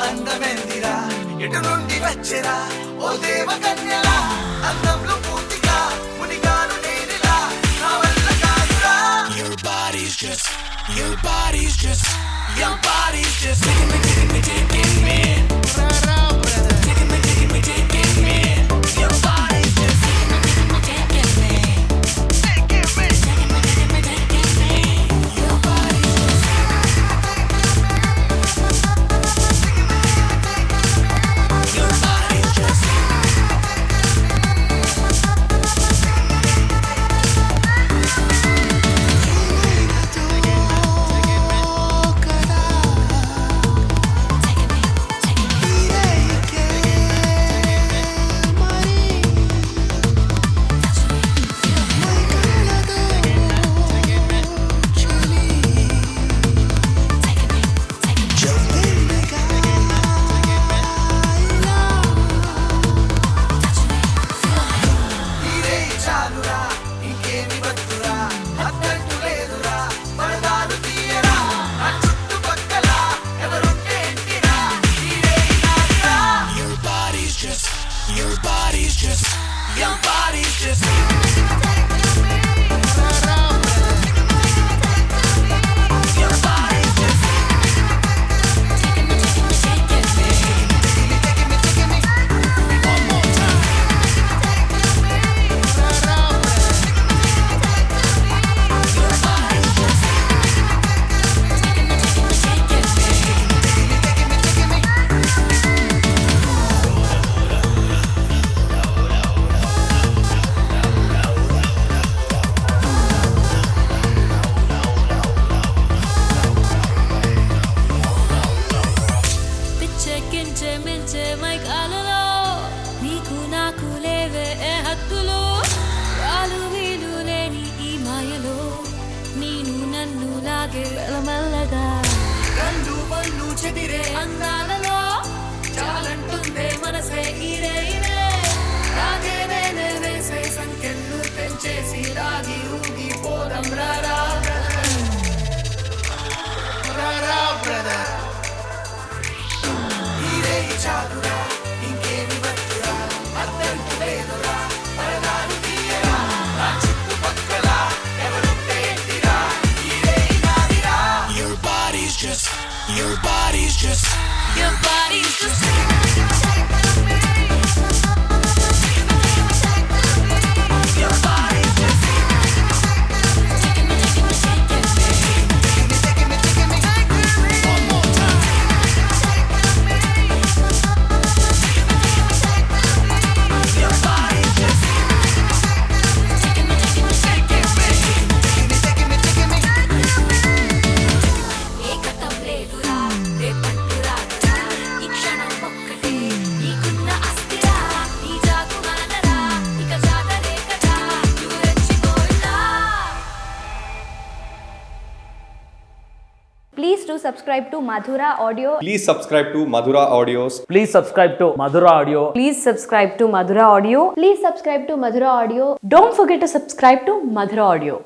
అందమెందిరా ఎటు నుండి వచ్చెరా ఓ దేవ కన్యలా అందంలో పూర్తిగా మునిగాను నేనిలా నా వల్ల కాదురా. Your body's just taking me, taking me, taking me. Taking me, taking me, taking me. Your body's just taking me, taking me. Taking me, taking me, taking me, taking me. Your body's just your body's just మెల్లమెల్లగా కళ్ళు పళ్ళు చెదిరే అందాలలో చాలంటుందే మనసే ఈడే ఈడే రాగే వేలే వేసే సంఖ్యలు పెంచేసి రాగి ఊగి పోదం రారా బ్రదర్. ఈరే చాలురా ఇంకేమి వద్దురా అద్దంటు లేదురా పరదాలు తీయరా నా చుట్టుపక్కల ఎవరుంటే ఏంటిరా ఈరే నాదిరా. Your body's just your body's just Your body's just your body's just taking me, taking me, taking me. taking me, taking me, taking me. One more time. Your body's just Taking me, taking me, taking me. taking me, taking me, taking me. ఏకతం లేదురా రేపట్టు రాదురా ఈ క్షణం ఒక్కటే నీకున్న అస్థిరా నీ జాగు మానరా ఇక జాగరే కదా నువ్వు రెచ్చిపోయినా. Please do subscribe to Madhura Audio. Please subscribe to Madhura Audios. Please subscribe to Madhura Audio. Please subscribe to Madhura Audio. Please subscribe to Madhura Audio. Don't forget to subscribe to Madhura Audio.